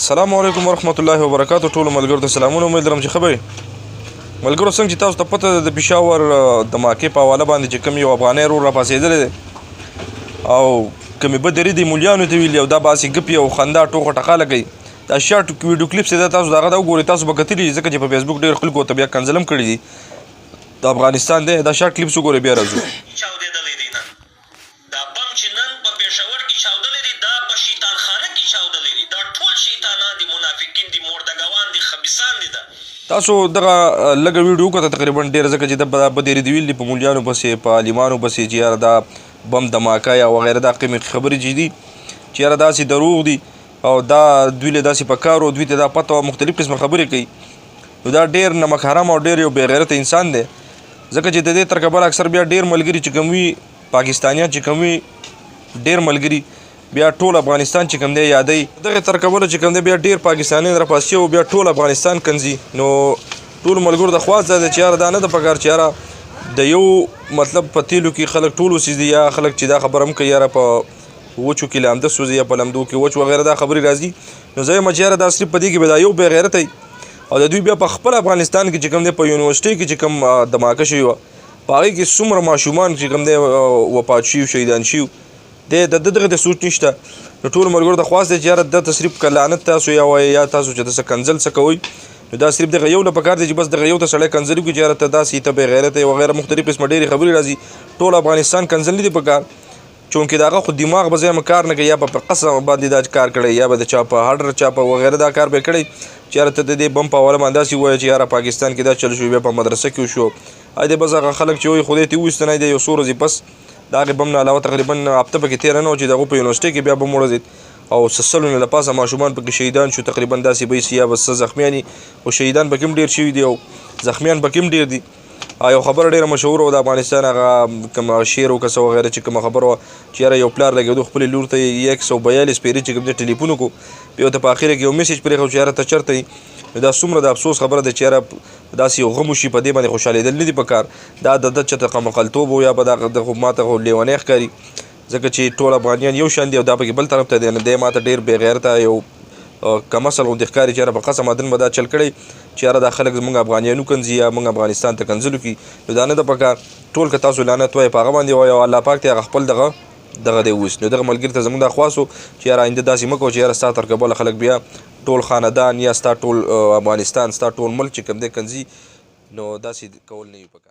السلام علیکم ورحمت الله وبرکاتو. ټولو ملګرو ته سلامونه. امید لرم چې ښه به یې. ملګرو څنګه چې تاسو ته پته ده د پېښور د ماکې په حواله باندې چې کوم یو افغانی ورور راپاڅېدلی دی او کومې بدري دي مولیانو ته ویلي او دا باسې ګپې او خندا ټوغه ټقاله کوي. دا شارټ ویډیو کلیپس دی، تاسو د هغه ته وګورئ. تاسو به کتلي ځکه چې په فیسبوک ډېر خلکو ورته بیا کنزل هم کړي دي. د افغانستان دی دا شارټ کلیپس وګورئ بیا راځو. چاودېدلی دی نن دا بم چې نن په پېښور کې چاودلی دی دا په شیطان خانه کې چاودلی دی. دا ټول شیطانان دي، منافقین دي، مردګوان دي، خبیثان دي. تاسو دغه لږه ویډیو وکړه تقریبا ډېر، ځکه چې دا بدري دي ویلي په مولیانو پسې په عالمانو پسې چې یاره دا بم دماکه یا وغیره دا قیمې خبرې چې دي چې یاره داسې دروغ دي او دا دوی له داسې په کار او دوی ته دا پته او مختلف قسمه خبرې کوي. نو دا ډېر نمک حرام او ډېر یو بې غیرته انسان دی، ځکه چې د دې تر کبله اکثر بیا ډېر ملګري چې کوم وي پاکستانیان چې کوم وي ډېر ملګري بیا ټول افغانستان چې کوم دی یادوي. دغې تر کبله چې کوم دی بیا ډېر پاکستانیان راپاس شوي او بیا ټول افغانستان کنځي. نو ټولو ملګرو ته خواست دا دی چې یاره دا نه ده پکار چې یاره د یو مطلب په تیلو کې خلک ټول وسېږي یا خلک چې دا خبره هم کوي یاره په وچو کې لامده سوځي یا په لمدو کې وچ وغیره دا خبرې راځي. نو زه یم چې یاره دا صرف په دې کې به دا یو بې غیرته وي او د دوی بیا په خپل افغانستان کې چې کوم دی په یونیورسټۍ کې چې کوم دماکه شوي وه په هغې کې څومره ماشومان چې کوم دی وفات شوي شهیدان شوي دی د دغه د سوچ نشته. نو ټولو ملګرو ته خواست دی چې یاره ده ته صرف که لعنت تاسو یا وایئ یا تاسو چې څه کنځل څه کوئ نو دا صرف دغه یو نه پکار دی چې بس دغه یو ته سړی کنځل وکړي چې یاره ته داسې ته بې غیرته یې وغیره مختلف قسمه ډېرې خبرې راځي. ټول افغانستان کنځل نه دي پکار، چونکې د هغه خو دماغ به ځایمه کار نه کوي، یا به په قسم باندې دا کار کړی یا به د چا په هډر چا په وغیره دا کار به یې کړی چې یاره ته د دې بم په حواله باندې داسې ووایه چې یاره پاکستان کې دا چل شو بیا په مدرسه کې وشو. دی بس هغه خلک چې وایي خدای ته وویستنی دی یو څو ورځې پس د هغې بم نه علاوه تقریبا هفته پکې تېره نه وه چې د هغو په یونیورسټۍ کې بیا بم وړځېد او څه سلو نه له پاسه ماشومان پکې شهیدان شو. تقریبا داسې به یا به څه زخمیان دي خو شهیدان پکې هم ډېر شوي دي او زخمیان پکې هم ډېر دي. یو خبره ډېره مشهوره وه د افغانستان هغه کوم شعر او که څه وغیره چې کومه خبره وه چې یاره یو پلار لګېدو خپلې لور ته یې 142 پیرې چې کوم دی ټلیفون وکړو بیا ورته په اخره کې یو میسج پرېښود چې یاره ته چېرته یې. نو دا څومره د افسوس خبره ده چې یاره داسې یو غم وشي په دې باندې خوشحالېدل نه دي پکار. دا د ده چېرته قمقلتوب و یا به دا ما ته خو لیونی ښکاري، ځکه چې ټول افغانیان یو شان دي او دا پکې بل طرف ته دی. نو دی ما ته ډېر بې غیرته یو کم اصل غوندې ښکاري چې یاره په قسم عدن به دا چل کړی چې یاره دا خلک زموږ افغانیانو کنځي یا موږ افغانستان ته کنځل وکړي. نو دا نه ده پکار. ټول که تاسو لعنت وایئ په هغه باندې وایئ او الله پاک ته هغه خپل دغه دی اوس. نو دغه ملګري ته زموږ دا خواست و چې یاره آینده داسې مه کوه چې یاره ستا تر کبله خلک بیا ټول خاندان یا ستا ټول افغانستان ستا ټول ملک چې کوم دی کنځي. نو داسې کول نه وي پکار.